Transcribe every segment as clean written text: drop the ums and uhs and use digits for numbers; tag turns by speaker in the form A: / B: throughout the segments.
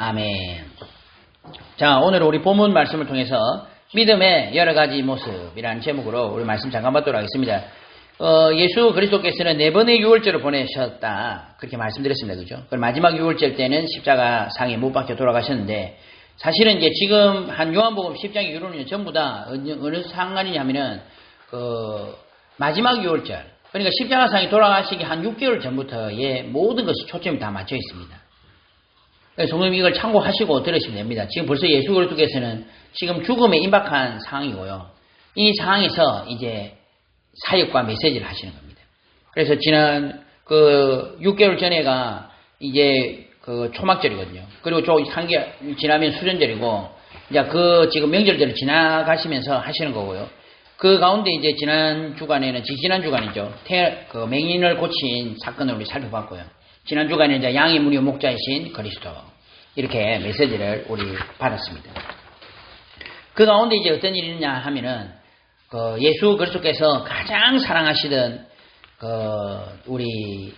A: 아멘. 자, 오늘 우리 본문 말씀을 통해서 믿음의 여러 가지 모습이라는 제목으로 우리 말씀 잠깐 받도록 하겠습니다. 예수 그리스도께서는 4번의 유월절을 보내셨다. 그렇게 말씀드렸습니다. 그죠? 그 마지막 유월절 때는 십자가 상에 못 박혀 돌아가셨는데, 사실은 이제 지금 한 요한복음 10장 이후로는 전부 다 어느 상관이냐면은, 마지막 유월절, 그러니까 십자가 상에 돌아가시기 한 6개월 전부터의 모든 것이 초점이 다 맞춰 있습니다. 성도님 이걸 참고하시고 들으시면 됩니다. 지금 벌써 예수 그리스도께서는 지금 죽음에 임박한 상황이고요. 이 상황에서 이제 사역과 메시지를 하시는 겁니다. 그래서 지난 6개월 전에가 이제 초막절이거든요. 그리고 좀 한개 지나면 수련절이고, 이제 지금 명절들을 지나가시면서 하시는 거고요. 그 가운데 이제 지난 주간에는, 지난 주간이죠. 맹인을 고친 사건을 우리 살펴봤고요. 지난 주간에 이제 양의 무리 목자이신 그리스도. 이렇게 메시지를 우리 받았습니다. 그 가운데 이제 어떤 일이 있냐 하면은, 예수 그리스도께서 가장 사랑하시던, 우리,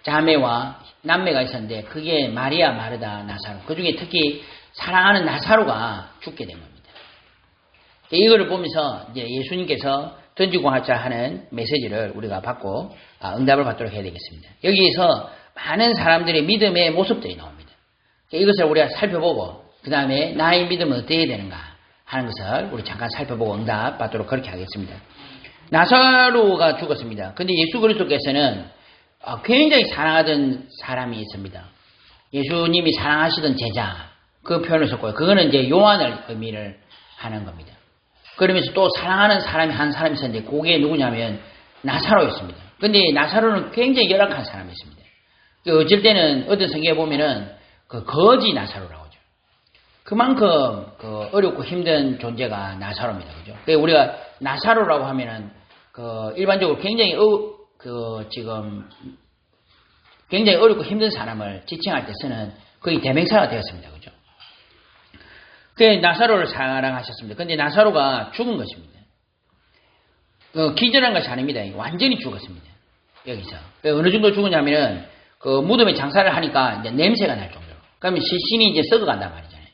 A: 자매와 남매가 있었는데, 그게 마리아, 마르다, 나사로. 그 중에 특히 사랑하는 나사로가 죽게 된 겁니다. 이거를 보면서 이제 예수님께서 던지고 하자 하는 메시지를 우리가 받고, 응답을 받도록 해야 되겠습니다. 여기에서 많은 사람들의 믿음의 모습들이 나옵니다. 이것을 우리가 살펴보고, 그 다음에 나의 믿음은 어떻게 되는가 하는 것을 우리 잠깐 살펴보고 응답 받도록 그렇게 하겠습니다. 나사로가 죽었습니다. 근데 예수 그리스도께서는 굉장히 사랑하던 사람이 있습니다. 예수님이 사랑하시던 제자, 그 표현을 썼고요. 그거는 이제 요한을 의미를 하는 겁니다. 그러면서 또 사랑하는 사람이 한 사람이 있었는데, 그게 누구냐면 나사로였습니다. 근데 나사로는 굉장히 열악한 사람이었습니다. 어쩔 때는 어떤 성경에 보면은 거지 나사로라고 하죠. 그만큼 어렵고 힘든 존재가 나사로입니다. 그죠? 우리가 나사로라고 하면은 일반적으로 굉장히 지금 굉장히 어렵고 힘든 사람을 지칭할 때 쓰는 거의 대명사가 되었습니다. 그죠? 나사로를 사랑하셨습니다. 근데 나사로가 죽은 것입니다. 기절한 것이 아닙니다. 완전히 죽었습니다. 여기서. 어느 정도 죽었냐면은, 무덤에 장사를 하니까 이제 냄새가 날 정도로. 그러면 시신이 이제 썩어간단 말이잖아요.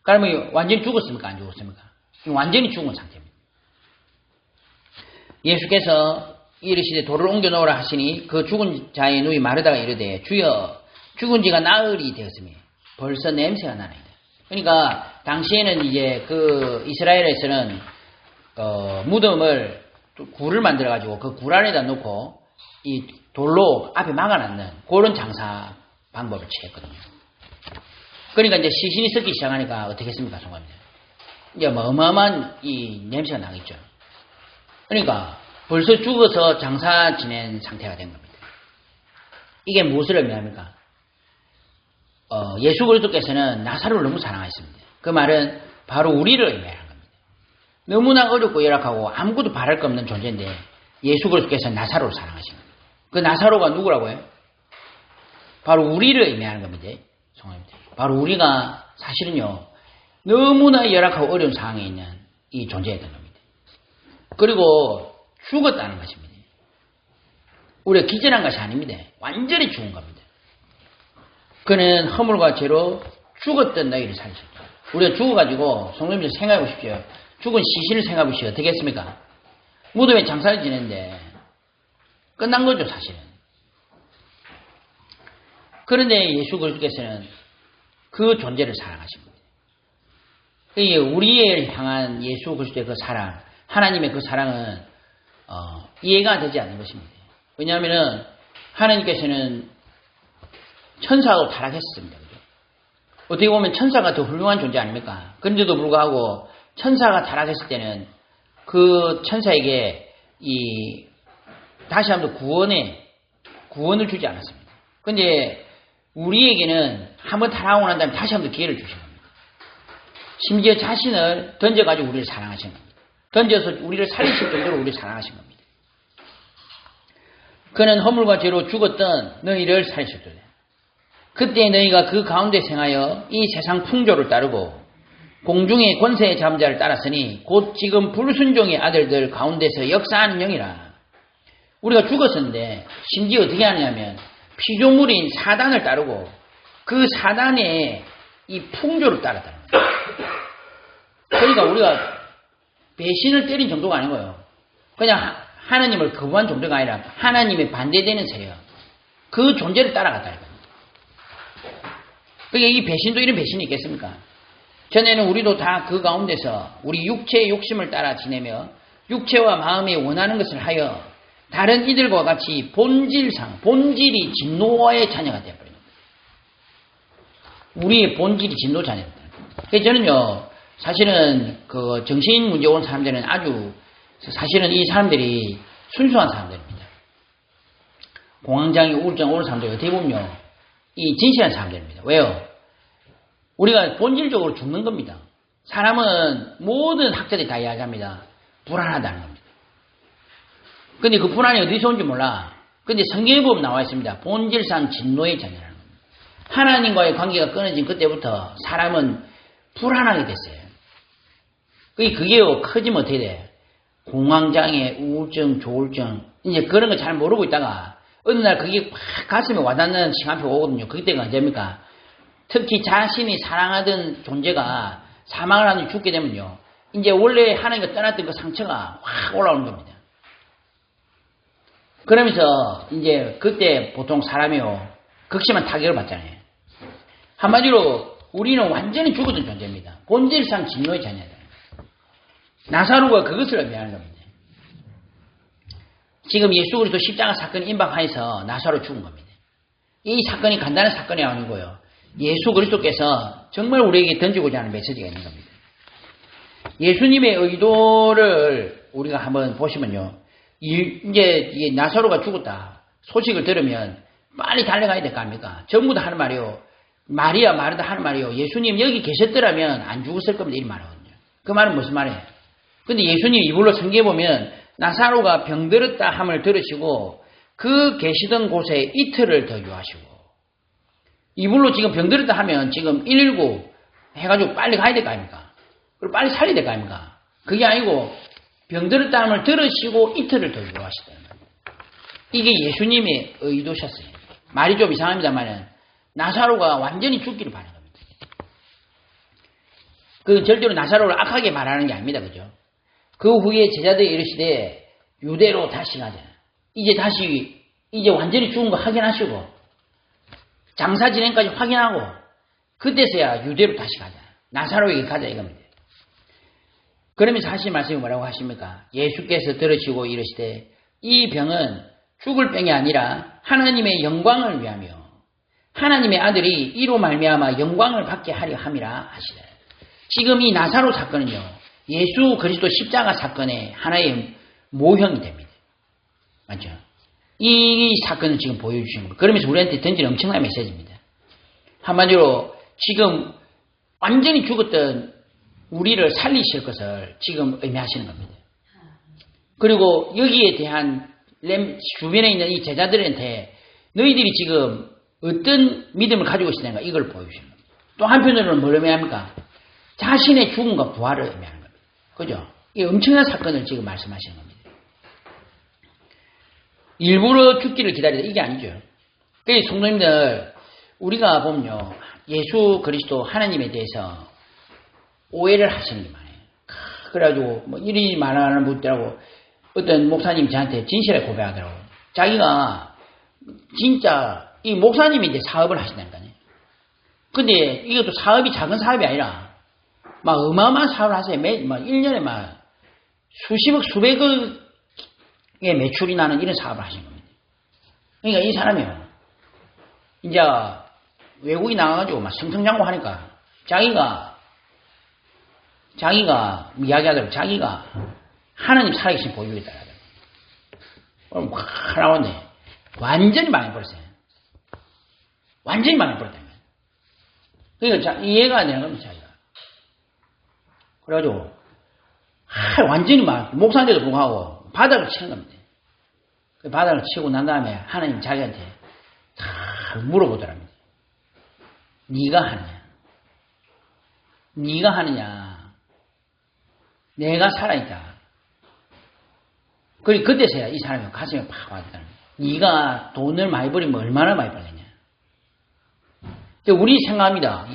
A: 그러면 완전히 죽었습니까? 안 죽었습니까? 완전히 죽은 상태입니다. 예수께서 이르시되 돌을 옮겨 놓으라 하시니, 그 죽은 자의 누이 마르다가 이르되, 주여, 죽은 지가 나흘이 되었으니 벌써 냄새가 나나이다. 그러니까 당시에는 이제 이스라엘에서는 무덤을 굴을 만들어 가지고 그 굴 안에다 놓고 이 돌로 앞에 막아놨는 그런 장사 방법을 취했거든요. 그러니까 이제 시신이 썩기 시작하니까 어떻게 했습니까, 송가입니다. 이제 어마어마한 이 냄새가 나겠죠. 그러니까 벌써 죽어서 장사 지낸 상태가 된 겁니다. 이게 무엇을 의미합니까? 예수 그리스도께서는 나사로를 너무 사랑하셨습니다. 그 말은 바로 우리를 의미하는 겁니다. 너무나 어렵고 열악하고 아무것도 바랄 거 없는 존재인데, 예수 그리스도께서는 나사로를 사랑하신 겁니다. 그 나사로가 누구라고요? 바로 우리를 의미하는 겁니다. 성화입니다. 바로 우리가 사실은요, 너무나 열악하고 어려운 상황에 있는 이 존재였던 겁니다. 그리고 죽었다는 것입니다. 우리가 기절한 것이 아닙니다. 완전히 죽은 겁니다. 그는 허물과 죄로 죽었던 너희를 살리셨다. 우리가 죽어가지고, 성도님들 생각해 보십시오. 죽은 시신을 생각해 보십시오. 어떻게 했습니까? 무덤에 장사를 지냈는데, 끝난 거죠, 사실은. 그런데 예수 그리스도께서는 그 존재를 사랑하신 겁니다. 우리를 향한 예수 그리스도의 그 사랑, 하나님의 그 사랑은, 이해가 되지 않는 것입니다. 왜냐하면은, 하나님께서는 천사하고 타락했습니다. 그죠? 어떻게 보면 천사가 더 훌륭한 존재 아닙니까? 그런데도 불구하고 천사가 타락했을 때는 그 천사에게 다시 한번 구원을 주지 않았습니다. 그런데 우리에게는 한번 타락하고 난 다음에 다시 한번 기회를 주신 겁니다. 심지어 자신을 던져가지고 우리를 사랑하신 겁니다. 던져서 우리를 살리실 정도로 우리를 사랑하신 겁니다. 그는 허물과 죄로 죽었던 너희를 살리셨도다. 그때 너희가 그 가운데 생하여 이 세상 풍조를 따르고 공중의 권세의 잠자를 따랐으니 곧 지금 불순종의 아들들 가운데서 역사하는 영이라. 우리가 죽었었는데 심지어 어떻게 하느냐면 피조물인 사단을 따르고 그 사단의 이 풍조를 따랐다는 거예요. 그러니까 우리가 배신을 때린 정도가 아닌 거예요. 그냥 하나님을 거부한 정도가 아니라 하나님의 반대되는 세력, 그 존재를 따라갔다는 거예요. 그러니까 이 배신도 이런 배신이 있겠습니까? 전에는 우리도 다 그 가운데서 우리 육체의 욕심을 따라 지내며 육체와 마음이 원하는 것을 하여 다른 이들과 같이 본질이 진노의 자녀가 되어버린 겁니다. 우리의 본질이 진노 자녀다. 그래서 저는요, 사실은 그 정신 문제 온 사람들은 아주 사실은 이 사람들이 순수한 사람들입니다. 공황장애, 우울증 오는 사람들 어떻게 보면요, 이 진실한 사람들입니다. 왜요? 우리가 본질적으로 죽는 겁니다. 사람은 모든 학자들이 다 이야기합니다. 불안하다는 겁니다. 근데 그 불안이 어디서 온지 몰라. 근데 성경에 보면 나와 있습니다. 본질상 진노의 자녀라는 겁니다. 하나님과의 관계가 끊어진 그때부터 사람은 불안하게 됐어요. 그게요, 커지면 어떻게 돼? 공황장애, 우울증, 조울증, 이제 그런 거 잘 모르고 있다가 어느 날 그게 팍 가슴에 와닿는 시간표가 오거든요. 그때가 언제입니까? 특히 자신이 사랑하던 존재가 사망을 하는 죽게 되면요, 이제 원래 하나님과 떠났던 그 상처가 확 올라오는 겁니다. 그러면서 이제 그때 보통 사람이요, 극심한 타격을 받잖아요. 한마디로 우리는 완전히 죽어든 존재입니다. 본질상 진노의 자녀다. 나사로가 그것을 의미하는 겁니다. 지금 예수 그리스도 십자가 사건이 임박하여서 나사로 죽은 겁니다. 이 사건이 간단한 사건이 아니고요, 예수 그리스도께서 정말 우리에게 던지고자 하는 메시지가 있는 겁니다. 예수님의 의도를 우리가 한번 보시면요, 이제 나사로가 죽었다 소식을 들으면 빨리 달려가야 될 거 아닙니까? 전부 다 하는 말이요, 마리아, 마르다 하는 말이요, 예수님 여기 계셨더라면 안 죽었을 겁니다. 이런 말이거든요. 그 말은 무슨 말이에요? 근데 예수님 이불로 성경에 보면 나사로가 병들었다 함을 들으시고 그 계시던 곳에 이틀을 더 유하시고, 이불로 지금 병들었다 하면 지금 119 해가지고 빨리 가야 될 거 아닙니까? 그리고 빨리 살려야 될 거 아닙니까? 그게 아니고 병들었다 함을 들으시고 이틀을 더 유하시다는 겁니다. 이게 예수님의 의도셨어요. 말이 좀 이상합니다만 나사로가 완전히 죽기를 바라는 겁니다. 그 절대로 나사로를 악하게 말하는 게 아닙니다. 그죠? 그 후에 제자들이 이르시되 유대로 다시 가자. 이제 완전히 죽은 거 확인하시고 장사 진행까지 확인하고 그때서야 유대로 다시 가자. 나사로에게 가자 이겁니다. 그러면서 하신 말씀이 뭐라고 하십니까? 예수께서 들으시고 이르시되 이 병은 죽을 병이 아니라 하나님의 영광을 위하며 하나님의 아들이 이로 말미암아 영광을 받게 하려 함이라 하시되, 지금 이 나사로 사건은요, 예수 그리스도 십자가 사건의 하나의 모형이 됩니다. 맞죠? 이 사건을 지금 보여주시는 겁니다. 그러면서 우리한테 던지는 엄청난 메시지입니다. 한마디로 지금 완전히 죽었던 우리를 살리실 것을 지금 의미하시는 겁니다. 그리고 여기에 대한 주변에 있는 이 제자들한테 너희들이 지금 어떤 믿음을 가지고 있느냐 이걸 보여주시는 겁니다. 또 한편으로는 뭘 의미합니까? 자신의 죽음과 부활을 의미하는 겁니다. 그죠? 이 엄청난 사건을 지금 말씀하시는 겁니다. 일부러 죽기를 기다리다 이게 아니죠. 그래서 성도님들, 우리가 보면요, 예수 그리스도 하나님에 대해서 오해를 하시는 게 많아요. 그래가지고 뭐 이리 말하는 분들하고 어떤 목사님이 저한테 진실하게 고백하더라고요. 자기가 진짜 이 목사님이 이제 사업을 하신다니까요. 근데 이것도 사업이 작은 사업이 아니라 막 어마어마한 사업을 하세요. 막 1년에 막 수십억, 수백억의 매출이 나는 이런 사업을 하신 겁니다. 그러니까 이 사람이요, 이제 외국에 나가가지고 막 승승장구하니까 자기가 이야기하더라고. 자기가 하나님 살아계신 보여주겠다. 그럼 확 나왔네. 완전히 망해버렸어요. 완전히 망해버렸다. 그러니까 이해가 안 되는 겁니다. 자기가. 그래가지고 완전히 목사인데도 불구하고 바닥을 치는 겁니다. 그 바닥을 치고 난 다음에 하나님 자기한테 다 물어보더랍니다. 네가 하느냐? 네가 하느냐? 내가 살아있다. 그리고 그때서야 이 사람이 가슴에 팍 와닿다는 거예요. 네가 돈을 많이 벌이면 얼마나 많이 벌겠냐? 우리 생각합니다.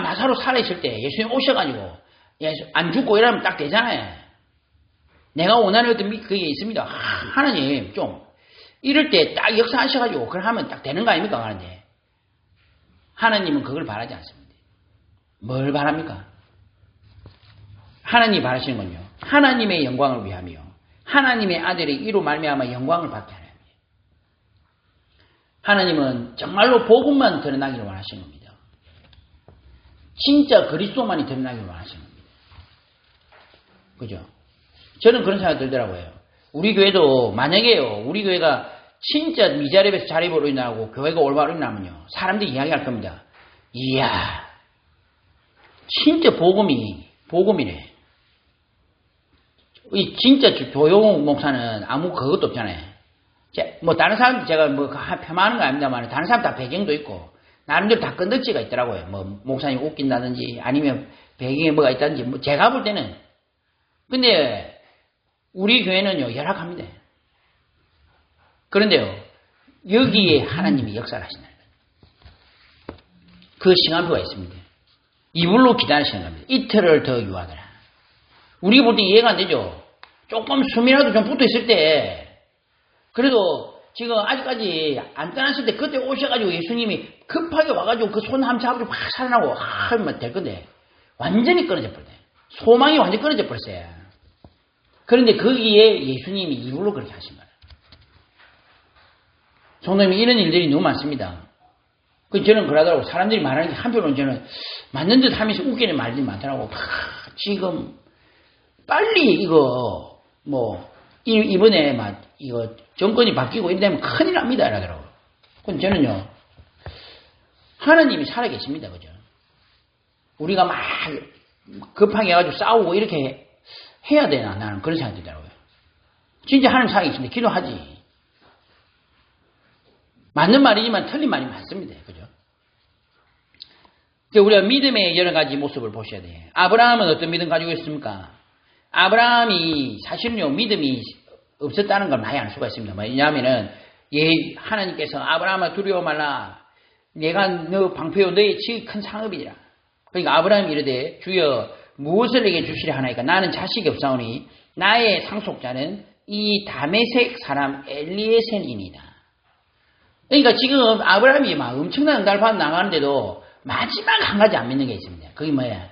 A: 나사로 살아있을 때 예수님 오셔가지고 안 죽고 이러면 딱 되잖아요. 내가 원하는 어떤 그게 있습니다. 하나님 좀 이럴 때 딱 역사하셔가지고 그걸 하면 딱 되는 거 아닙니까? 하는데 하나님은 그걸 바라지 않습니다. 뭘 바랍니까? 하나님이 바라시는 건요. 하나님의 영광을 위하며 하나님의 아들이 이로 말미암아 영광을 받게 하는 겁니다. 하나님은 정말로 복음만 드러나기를 원하시는 겁니다. 진짜 그리스도만이 드러나기를 원하시는 겁니다. 그죠? 저는 그런 생각이 들더라고요. 우리 교회도 만약에요. 우리 교회가 진짜 미자립에서 자립으로 인하고 교회가 올바로 일어나면요. 사람들이 이야기할 겁니다. 이야 진짜 복음이네. 이 진짜 조용욱 목사는 아무 그것도 없잖아요. 뭐 다른 사람들 제가 뭐 폄하하는 거 아닙니다만 다른 사람 다 배경도 있고 나름대로 다 건덕지가 있더라고요. 뭐 목사님 웃긴다든지 아니면 배경에 뭐가 있다든지 뭐 제가 볼 때는 근데 우리 교회는요 열악합니다. 그런데요 여기에 하나님이 역사를 하신다. 그 시간표가 있습니다. 이불로 기다리시는 겁니다. 이틀을 더 유하더라. 우리 볼 때 이해가 안 되죠. 조금 숨이라도 좀 붙어 있을 때 그래도 지금 아직까지 안 떠났을 때 그때 오셔가지고 예수님이 급하게 와가지고 그 손 함 잡아주고 확 살아나고 하면 될 건데 완전히 끊어져 버려요. 소망이 완전히 끊어져 버렸어요. 그런데 거기에 예수님이 이불로 그렇게 하신 거예요. 성도님 이런 일들이 너무 많습니다. 저는 그러더라고. 사람들이 말하는 게 한편으로는 저는 맞는 듯 하면서 웃기는 말들이 많더라고. 지금 빨리 이거 뭐 이번에 막 이거 정권이 바뀌고 이러면 큰일 납니다 이러더라고요. 근데 저는요 하나님이 살아계십니다. 그죠? 우리가 막 급하게 해가지고 싸우고 이렇게 해야 되나 나는 그런 생각이 들더라고요. 진짜 하나님 살아계십니다. 기도하지. 맞는 말이지만 틀린 말이 많습니다. 그죠? 우리가 믿음의 여러 가지 모습을 보셔야 돼요. 아브라함은 어떤 믿음 가지고 있습니까? 아브라함이 사실은요 믿음이 없었다는 걸 많이 알 수가 있습니다. 왜냐하면은 하나님께서 아브라함아 두려워 말라. 내가 너 방패요 너의 지극히 큰 상업이라. 그러니까 아브라함이 이르되 주여 무엇을 내게 주시려 하나이까 나는 자식이 없사오니 나의 상속자는 이 다메섹 사람 엘리에셀이니이다. 그러니까 지금 아브라함이 막 엄청난 응답을 나가는데도 마지막 한 가지 안 믿는 게 있습니다. 그게 뭐야?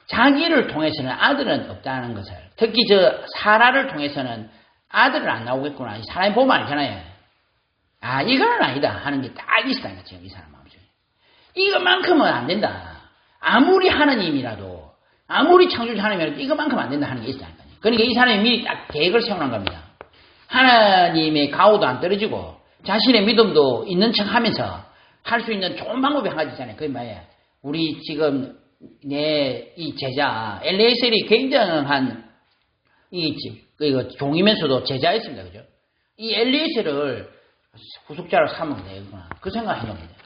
A: 자기를 통해서는 아들은 없다는 것을. 특히 사라를 통해서는 아들은 안 나오겠구나. 이 사람이 보면 알잖아요. 이거는 아니다 하는 게 딱 있어요. 지금 이 사람 마음속에. 이것만큼은 안 된다. 아무리 하나님이라도 아무리 창조주 하나님이라도 이것만큼 안 된다 하는 게 있어요. 그러니까 이 사람이 미리 딱 계획을 세워놓은 겁니다. 하나님의 가호도 안 떨어지고 자신의 믿음도 있는 척 하면서 할 수 있는 좋은 방법이 한 가지 있잖아요. 그게 뭐예요? 우리 지금 이 제자 엘리에셀이 굉장한 이거 종이면서도 제자였습니다. 그죠? 이 엘리에셀을 후속자로 삼으면 되구나. 그 생각을 해놓은 겁니다.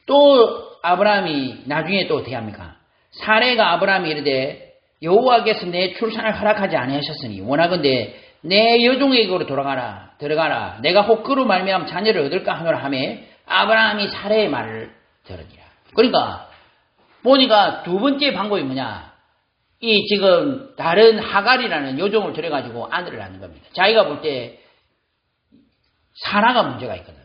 A: 또 아브라함이 나중에 또 어떻게 합니까? 사례가 아브라함이 이르되 여호와께서 내 출산을 허락하지 아니하셨으니 원하건대 내 여종에게로 들어가라. 내가 혹 그로 말미암아 자녀를 얻을까 하노라 하며 아브라함이 사례의 말을 들으니라. 그러니까 보니까 두 번째 방법이 뭐냐? 지금 다른 하갈이라는 여종을 들여가지고 아들을 낳는 겁니다. 자기가 볼 때 사라가 문제가 있거든.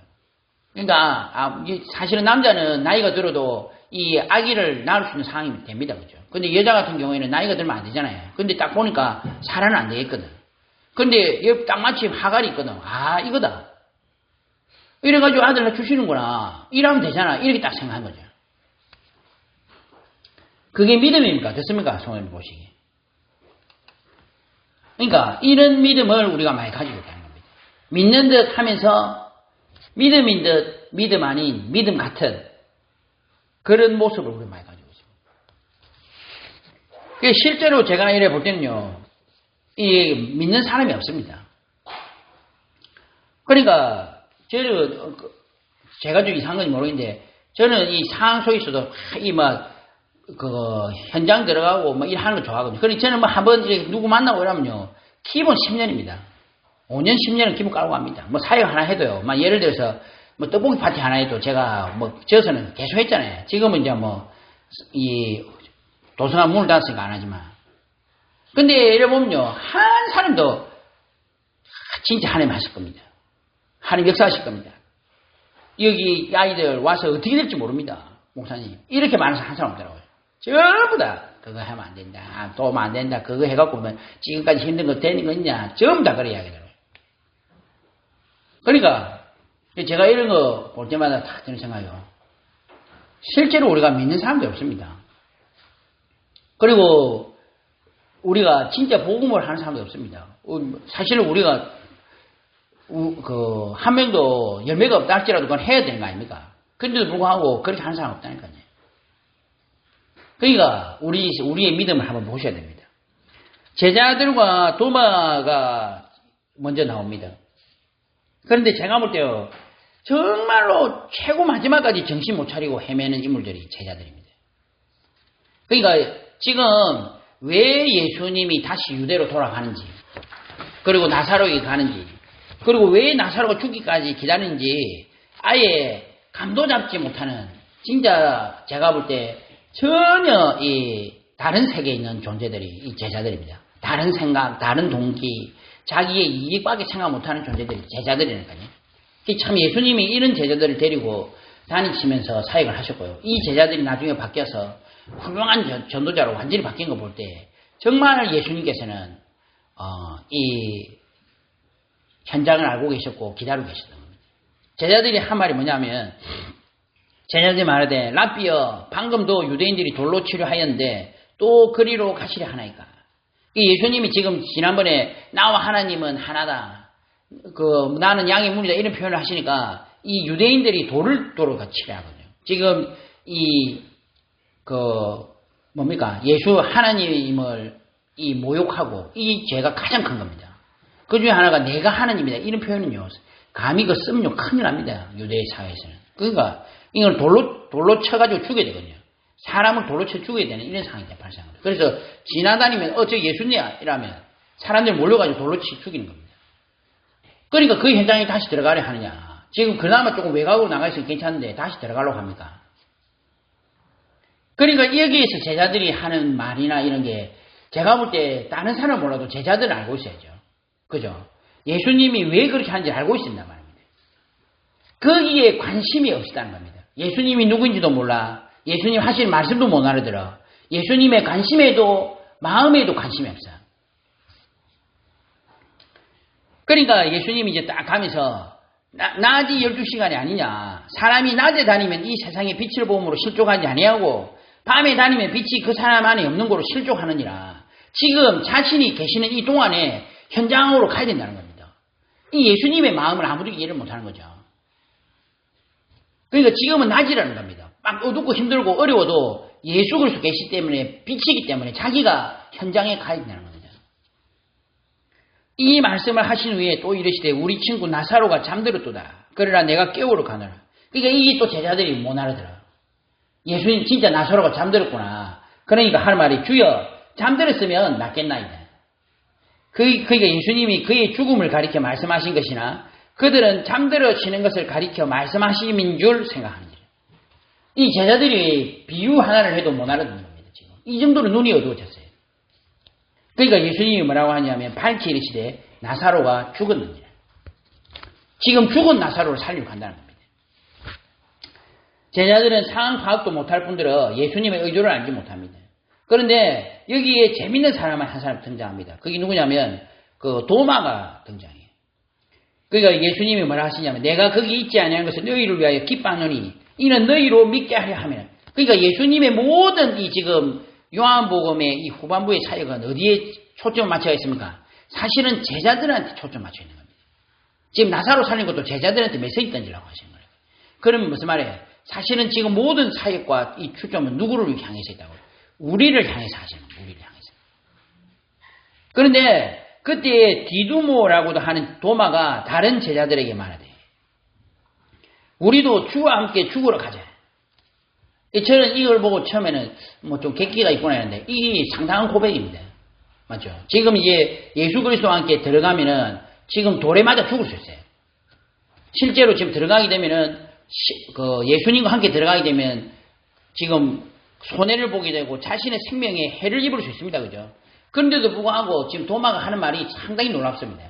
A: 그러니까 사실은 남자는 나이가 들어도 이 아기를 낳을 수 있는 상황이 됩니다. 그죠? 근데 여자 같은 경우에는 나이가 들면 안 되잖아요. 근데 딱 보니까 사라는 안 되겠거든. 근데 여기 딱 마침 하갈이 있거든. 이거다. 이래가지고 아들을 주시는구나. 이러면 되잖아. 이렇게 딱 생각한 거죠. 그게 믿음입니까? 됐습니까? 성도님 보시기에. 그러니까 이런 믿음을 우리가 많이 가지고 있다는 겁니다. 믿는 듯 하면서 믿음인 듯 믿음 아닌 믿음 같은 그런 모습을 우리가 많이 가지고 있습니다. 실제로 제가 이래 볼 때는요. 믿는 사람이 없습니다. 그러니까 제가 좀 이상한 건지 모르겠는데 저는 이 상황 속에서도 현장 들어가고 일하는 거 좋아하거든요. 그러니까 저는 한번 누구 만나고 이러면요. 기본 10년입니다. 5년, 10년은 기본 깔고 갑니다. 사역 하나 해도요. 예를 들어서 뭐 떡볶이 파티 하나에도 제가 뭐 저서는 계속 했잖아요. 지금은 이제 뭐 이 도서관 문을 닫았으니까 안 하지만. 근데 이래 보면요, 한 사람도 진짜 하나님 하실 겁니다. 하나님 역사하실 겁니다. 여기 아이들 와서 어떻게 될지 모릅니다. 목사님 이렇게 많은 사람 한 사람 없더라고요. 전부 다 그거 하면 안 된다, 도움 안 된다, 그거 해갖고 뭐 지금까지 힘든 거 되는 거 있냐, 전부 다 그래 이야기더라고요. 그러니까 제가 이런 거 볼 때마다 다 드는 생각이요. 실제로 우리가 믿는 사람들이 없습니다. 그리고 우리가 진짜 복음을 하는 사람도 없습니다. 사실은 우리가 한 명도 열매가 없다 할지라도 그건 해야 되는 거 아닙니까? 그런데도 불구하고 그렇게 하는 사람 없다니까요. 그러니까 우리의 믿음을 한번 보셔야 됩니다. 제자들과 도마가 먼저 나옵니다. 그런데 제가 볼 때요, 정말로 최고 마지막까지 정신 못 차리고 헤매는 인물들이 제자들입니다. 그러니까 지금 왜 예수님이 다시 유대로 돌아가는지, 그리고 나사로에게 가는지, 그리고 왜 나사로가 죽기까지 기다리는지 아예 감도 잡지 못하는, 진짜 제가 볼 때 전혀 이 다른 세계에 있는 존재들이 이 제자들입니다. 다른 생각, 다른 동기, 자기의 이익밖에 생각 못하는 존재들이 제자들이니까요. 참 예수님이 이런 제자들을 데리고 다니시면서 사역을 하셨고요. 이 제자들이 나중에 바뀌어서 훌륭한 전도자로 완전히 바뀐 거 볼 때 정말 예수님께서는 이 현장을 알고 계셨고 기다리고 계셨던 겁니다. 제자들이 한 말이 뭐냐면, 제자들이 말하되 랍비여, 방금도 유대인들이 돌로 치료하였는데 또 그리로 가시려 하나이까. 예수님이 지금 지난번에 나와 하나님은 하나다, 나는 양의 문이다, 이런 표현을 하시니까 이 유대인들이 돌로 치료하거든요. 지금 뭡니까? 예수 하나님을 모욕하고 이 죄가 가장 큰 겁니다. 그 중에 하나가 내가 하나님이다, 이런 표현은요, 감히 쓰면요 큰일 납니다. 유대 사회에서는. 그러니까 이걸 돌로 쳐가지고 죽여야 되거든요. 사람을 돌로 쳐 죽여야 되는 이런 상황이 발생합니다. 그래서 지나다니면 저 예수님이야 이러면 사람들이 몰려가지고 돌로 쳐 죽이는 겁니다. 그러니까 그 현장에 다시 들어가려 하느냐. 지금 그나마 조금 외곽으로 나가 있으면 괜찮은데 다시 들어가려고 합니까? 그러니까 여기에서 제자들이 하는 말이나 이런 게 제가 볼 때 다른 사람은 몰라도 제자들은 알고 있어야죠. 그죠? 예수님이 왜 그렇게 하는지 알고 있었단 말입니다. 거기에 관심이 없었다는 겁니다. 예수님이 누구인지도 몰라. 예수님 하시는 말씀도 못 알아들어. 예수님의 관심에도 마음에도 관심이 없어. 그러니까 예수님이 이제 딱 가면서 낮이 12시간이 아니냐. 사람이 낮에 다니면 이 세상의 빛을 보음으로 실족하지 아니하고 밤에 다니면 빛이 그 사람 안에 없는 거로 실족하느니라. 지금 자신이 계시는 이 동안에 현장으로 가야 된다는 겁니다. 이 예수님의 마음을 아무도 이해를 못하는 거죠. 그러니까 지금은 낮이라는 겁니다. 막 어둡고 힘들고 어려워도 예수 그리스도 계시기 때문에, 빛이기 때문에 자기가 현장에 가야 된다는 겁니다. 이 말씀을 하신 후에 또 이르시되 우리 친구 나사로가 잠들었도다. 그러나 내가 깨우러 가노라. 그러니까 이게 또 제자들이 못 알아들어. 예수님 진짜 나사로가 잠들었구나. 그러니까 할 말이 주여 잠들었으면 낫겠나이다. 그러니까 예수님이 그의 죽음을 가리켜 말씀하신 것이나 그들은 잠들어지는 것을 가리켜 말씀하심인 줄 생각합니다. 이 제자들이 비유 하나를 해도 못 알아듣는 겁니다. 지금 이 정도로 눈이 어두워졌어요. 그러니까 예수님이 뭐라고 하냐면 밝히 이르시되 나사로가 죽었느니라. 지금 죽은 나사로를 살리러 간다는 겁니다. 제자들은 상황 파악도 못할 뿐더러 예수님의 의도를 알지 못합니다. 그런데 여기에 재밌는 사람 한 사람 등장합니다. 그게 누구냐면 도마가 등장해요. 그러니까 예수님이 뭐라 하시냐면 내가 거기 있지 아니하는 것을 너희를 위하여 기뻐하노니 이는 너희로 믿게 하려 하면. 그러니까 예수님의 모든 이 지금 요한복음의 이 후반부의 사역은 어디에 초점을 맞춰 있습니까? 사실은 제자들한테 초점 맞춰 있는 겁니다. 지금 나사로 살린 것도 제자들한테 메시지 던지라고 하시는 거예요. 그러면 무슨 말이에요? 사실은 지금 모든 사역과 이 초점은 누구를 향해서 있다고요? 우리를 향해서 하시는 거예요. 우리를 향해서. 그런데 그때 디두모라고도 하는 도마가 다른 제자들에게 말하되 우리도 주와 함께 죽으러 가자. 저는 이걸 보고 처음에는 좀 객기가 있구나 했는데 이게 상당한 고백입니다. 맞죠? 지금 이제 예수 그리스도와 함께 들어가면은 지금 돌에 맞아 죽을 수 있어요. 실제로 지금 들어가게 되면은 예수님과 함께 들어가게 되면 지금 손해를 보게 되고 자신의 생명에 해를 입을 수 있습니다. 그죠? 그런데도 불구하고 지금 도마가 하는 말이 상당히 놀랍습니다.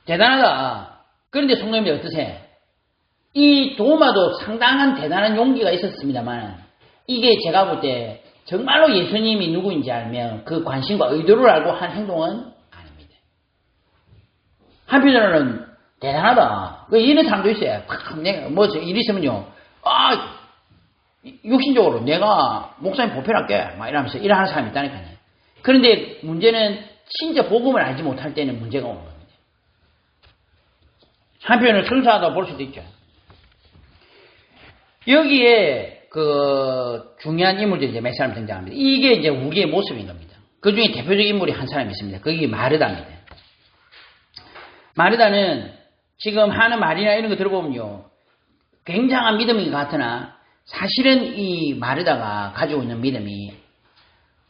A: 대단하다. 그런데 성도님들 어떠세요? 이 도마도 상당한 대단한 용기가 있었습니다만 이게 제가 볼 때 정말로 예수님이 누구인지 알면 그 관심과 의도를 알고 한 행동은 아닙니다. 한편으로는 대단하다. 이런 사람도 있어요. 내가 뭐 일 있으면요. 육신적으로 내가 목사님 보편할게 막 이러면서 일하는 사람이 있다니까요. 그런데 문제는 진짜 복음을 알지 못할 때는 문제가 오는 겁니다. 한편으로는 순수하다고 볼 수도 있죠. 여기에 중요한 인물들이 이제 몇 사람 등장합니다. 이게 이제 우리의 모습인 겁니다. 그 중에 대표적 인물이 한 사람이 있습니다. 그게 마르다입니다. 마르다는 지금 하는 말이나 이런 거 들어보면요. 굉장한 믿음인 것 같으나 사실은 이 마르다가 가지고 있는 믿음이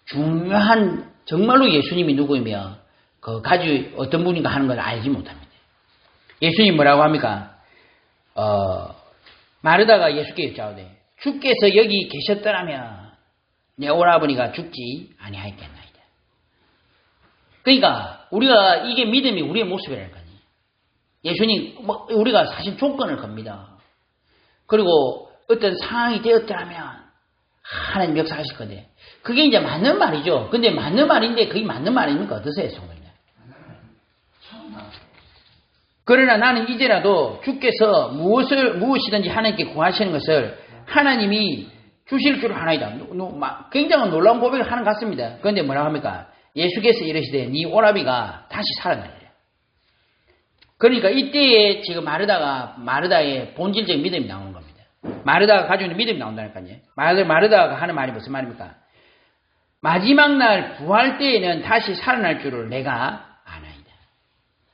A: 중요한 정말로 예수님이 누구이며 가지고 어떤 분인가 하는 걸 알지 못합니다. 예수님 뭐라고 합니까? 마르다가 예수께 여짜오되 주께서 여기 계셨더라면 내 오라버니가 죽지 아니하였겠나이다. 그러니까 우리가 이게 믿음이 우리의 모습이라니까요. 예수님 우리가 사실 조건을 겁니다. 그리고 어떤 상황이 되었더라면 하나님 역사하실 건데 그게 이제 맞는 말이죠. 근데 맞는 말인데 그게 맞는 말입니까? 어떠세요, 성도님? 그러나 나는 이제라도 주께서 무엇이든지 하나님께 구하시는 것을 하나님이 주실 줄 아나이다. 굉장히 놀라운 고백을 하는 것 같습니다. 그런데 뭐라고 합니까? 예수께서 이르시되 네 오라비가 다시 살아나리라. 그러니까 이때에 지금 마르다의 본질적인 믿음이 나오는 겁니다. 마르다가 가지고 있는 믿음이 나온다니까요. 마르다가 하는 말이 무슨 말입니까? 마지막 날 부활 때에는 다시 살아날 줄을 내가 아나이다.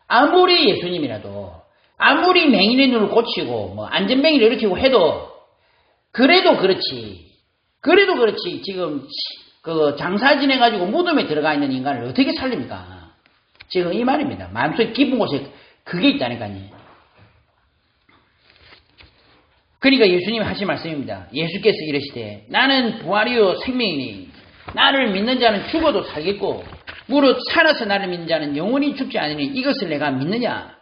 A: 아무리 예수님이라도 아무리 맹인의 눈을 고치고 안전뱅이를 일으키고 해도 그래도 그렇지 지금 장사 지내가지고 무덤에 들어가 있는 인간을 어떻게 살립니까? 지금 이 말입니다. 마음속에 깊은 곳에 그게 있다니까요. 그러니까 예수님이 하신 말씀입니다. 예수께서 이르시되 나는 부활이요 생명이니 나를 믿는 자는 죽어도 살겠고 무릇 살아서 나를 믿는 자는 영원히 죽지 않으니 이것을 내가 믿느냐?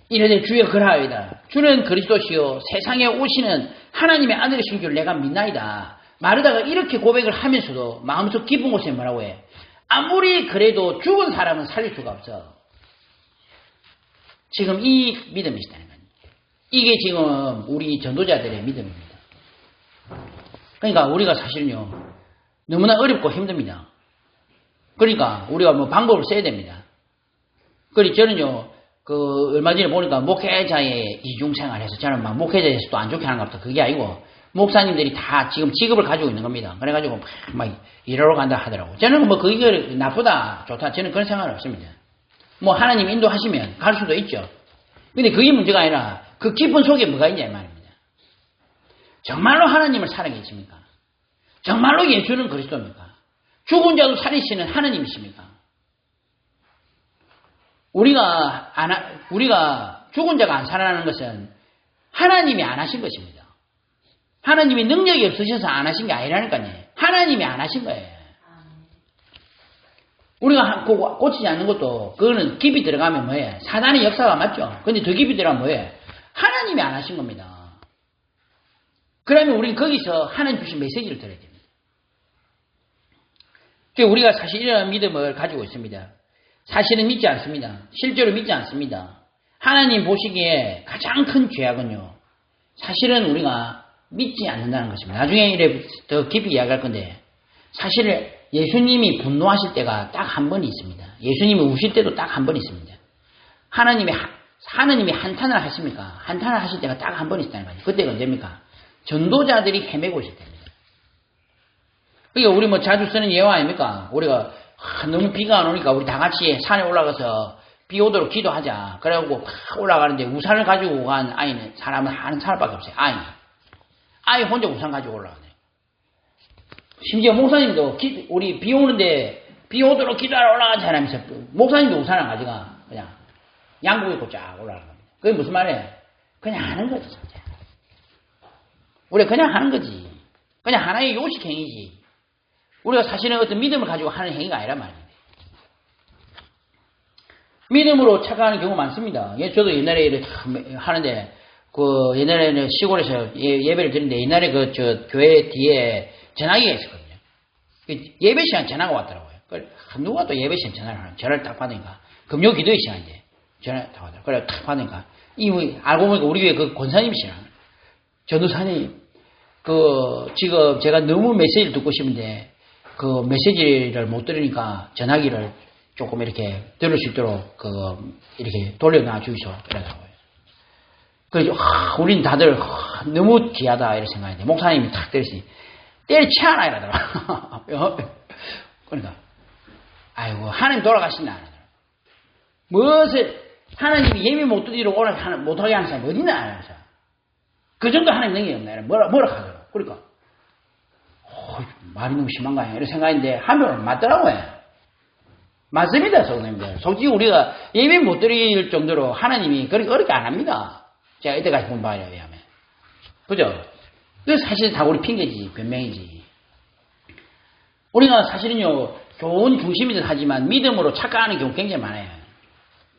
A: 이르되 주여 그러하이다. 주는 그리스도시요 세상에 오시는 하나님의 아들이신 줄 내가 믿나이다. 마르다가 이렇게 고백을 하면서도 마음속 깊은 곳에 뭐라고 해? 아무리 그래도 죽은 사람은 살릴 수가 없어. 지금 이 믿음이시다는 거예요. 이게 지금 우리 전도자들의 믿음입니다. 그러니까 우리가 사실은요 너무나 어렵고 힘듭니다. 그러니까 우리가 방법을 써야 됩니다. 그리고 저는요 얼마 전에 보니까 목회자의 이중생활해서 저는 목회자에서 또 안 좋게 하는 것 같다. 그게 아니고 목사님들이 다 지금 직업을 가지고 있는 겁니다. 그래가지고 막 일하러 간다 하더라고. 저는 그게 나쁘다 좋다 저는 그런 생각은 없습니다. 하나님 인도하시면 갈 수도 있죠. 근데 그게 문제가 아니라 그 깊은 속에 뭐가 있냐 이 말입니다. 정말로 하나님을 사랑하십니까? 정말로 예수는 그리스도입니까? 죽은 자도 살리시는 하나님이십니까? 우리가 죽은 자가 안 살아나는 것은 하나님이 안 하신 것입니다. 하나님이 능력이 없으셔서 안 하신 게 아니라니까요. 하나님이 안 하신 거예요. 우리가 고치지 않는 것도 그거는 깊이 들어가면 뭐예요? 사단의 역사가 맞죠. 근데 더 깊이 들어가면 뭐예요? 하나님이 안 하신 겁니다. 그러면 우리는 거기서 하나님 주신 메시지를 들어야 됩니다. 우리가 사실 이런 믿음을 가지고 있습니다. 사실은 믿지 않습니다. 실제로 믿지 않습니다. 하나님 보시기에 가장 큰 죄악은요. 사실은 우리가 믿지 않는다는 것입니다. 나중에 이래 더 깊이 이야기할 건데 사실 예수님이 분노하실 때가 딱 한 번 있습니다. 예수님이 우실 때도 딱 한 번 있습니다. 하나님이 한탄을 하십니까? 한탄을 하실 때가 딱 한 번 있다는 거예요. 그때가 언제입니까? 전도자들이 헤매고 있을 때입니다. 그러니까 우리 자주 쓰는 예화 아닙니까? 우리가 너무 비가 안 오니까 우리 다 같이 산에 올라가서 비 오도록 기도하자. 그래갖고 팍 올라가는데 우산을 가지고 간 사람은 한 사람밖에 없어요. 아이 혼자 우산 가지고 올라가네. 심지어 목사님도 우리 비 오는데 비 오도록 기도하러 올라가자 하면서 목사님도 우산 안 가져가. 그냥 양복 입고 쫙 올라가는 겁니다. 그게 무슨 말이에요? 그냥 하는 거지. 진짜. 우리가 그냥 하는 거지. 그냥 하나의 요식 행위지. 우리가 사실은 어떤 믿음을 가지고 하는 행위가 아니란 말입니다. 믿음으로 착각하는 경우 많습니다. 저도 옛날에 하는데, 옛날에는 시골에서 예배를 드리는데, 옛날에 교회 뒤에 전화기가 있었거든요. 예배 시간 전화가 왔더라고요. 누가 또 예배 시간 전화를 딱 받으니까, 금요 기도의 시간인데, 전화를 딱 받더라고요. 그래, 딱 받으니까, 알고 보니까 우리 교회 권사님이시라. 전도사님, 지금 제가 너무 메시지를 듣고 싶은데, 메시지를 못 들으니까 전화기를 조금 이렇게 들을 수 있도록 이렇게 돌려놔 주이소. 그러더라고요. 그래서 우린 다들 너무 귀하다 이렇게 생각했는데 목사님이 탁 때려치아라 이러더라고요. 그러니까 아이고 하나님 돌아가신다. 무엇을 하나님이 예미 못 드리도록 오늘 못하게 하는 사람이 어디나. 그 정도 하나님 능력이 없네. 뭐라 하더라고요. 그러니까 말이 너무 심한 거 아니야 이런 생각인데 하면 맞더라고요. 맞습니다, 성도님들. 솔직히 우리가 예배 못 드릴 정도로 하나님이 그렇게 어렵게 안 합니다. 제가 이때까지 본 바에 의하면. 그죠? 그 사실 다 우리 핑계지, 변명이지. 우리가 사실은요, 좋은 중심이든 하지만 믿음으로 착각하는 경우 굉장히 많아요.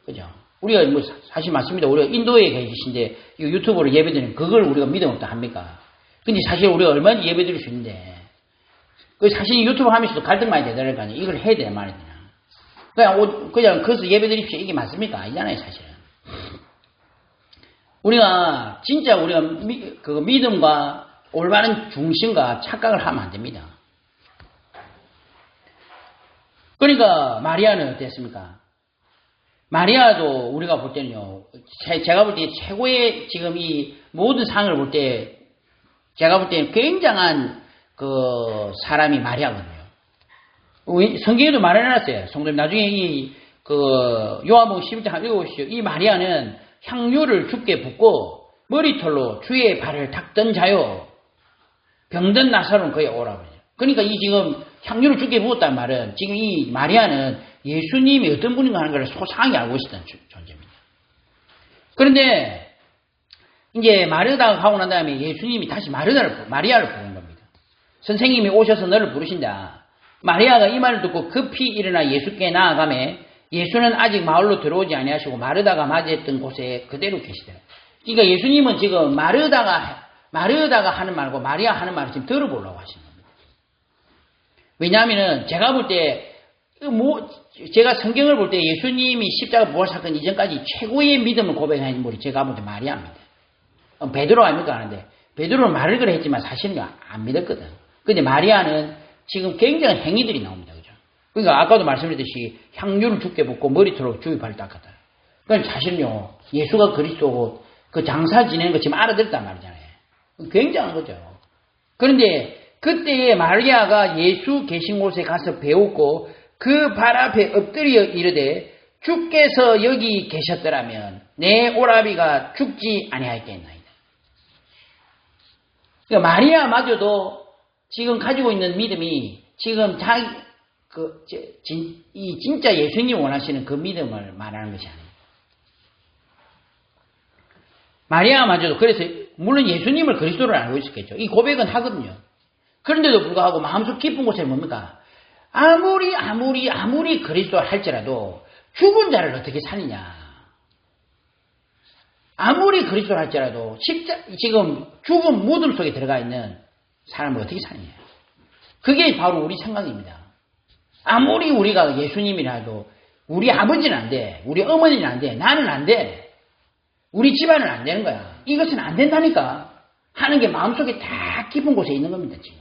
A: 그죠? 우리가 사실 맞습니다. 우리가 인도에 계신데 유튜브로 예배 드리면 그걸 우리가 믿음 없다 합니까? 근데 사실 우리가 얼마나 예배 드릴 수 있는데, 사실 유튜브 하면서도 갈등 많이 되더랄 거 아니에요. 이걸 해야 돼, 말이야. 그냥 거기서 예배 드립시오. 이게 맞습니까? 아니잖아요, 사실은. 우리가 믿음과 올바른 중심과 착각을 하면 안 됩니다. 그러니까 마리아는 어땠습니까? 마리아도 우리가 볼 때는요, 제가 볼 때 최고의 지금 이 모든 상을 볼 때 제가 볼 때는 굉장한 사람이 마리아거든요. 성경에도 말해놨어요. 성도님, 나중에 요한복음 11장 한번 읽어보시죠. 이 마리아는 향유를 주께 붓고 머리털로 주의 발을 닦던 자요. 병든 나사로는 그에 오라고 해요. 그러니까 지금 향유를 주께 부었다는 말은 지금 이 마리아는 예수님이 어떤 분인가 하는 걸 소상하게 알고 있었던 존재입니다. 그런데 이제 마르다가 가고 난 다음에 예수님이 다시 마리아를 부르는 겁니다. 선생님이 오셔서 너를 부르신다. 마리아가 이 말을 듣고 급히 일어나 예수께 나아가매 예수는 아직 마을로 들어오지 아니하시고 마르다가 맞이했던 곳에 그대로 계시더라. 그러니까 예수님은 지금 마르다가 하는 말고 마리아 하는 말을 지금 들어보려고 하시는 겁니다. 왜냐하면은 제가 볼 때 제가 성경을 볼 때 예수님이 십자가 부활 사건 이전까지 최고의 믿음을 고백한 인물이 제가 볼 때 마리아입니다. 베드로 아닙니까 하는데 베드로는 말을 그래 했지만 사실은 안 믿었거든. 근데 마리아는 지금 굉장한 행위들이 나옵니다. 그죠? 그러니까 아까도 말씀드렸듯이 향유를 주께 붓고 머리털로 주의 발을 닦았다. 그러니까 사실은요, 예수가 그리스도고 그 장사 지내는 거 지금 알아듣단 말이잖아요. 굉장한 거죠. 그런데 그때에 마리아가 예수 계신 곳에 가서 배웠고 그 발 앞에 엎드려 이르되 주께서 여기 계셨더라면 내 오라비가 죽지 아니하였겠나이다. 그러니까 마리아마저도 지금 가지고 있는 믿음이 지금 진짜 예수님이 원하시는 그 믿음을 말하는 것이 아닙니다. 마리아마저도 그래서 물론 예수님을 그리스도를 알고 있었겠죠. 이 고백은 하거든요. 그런데도 불구하고 마음속 깊은 곳에 뭡니까? 아무리 그리스도를 할지라도 죽은 자를 어떻게 살리냐. 아무리 그리스도를 할지라도 지금 죽은 무덤 속에 들어가 있는 사람을 어떻게 살리냐. 그게 바로 우리 생각입니다. 아무리 우리가 예수님이라도 우리 아버지는 안 돼. 우리 어머니는 안 돼. 나는 안 돼. 우리 집안은 안 되는 거야. 이것은 안 된다니까 하는 게 마음속에 다 깊은 곳에 있는 겁니다. 지금.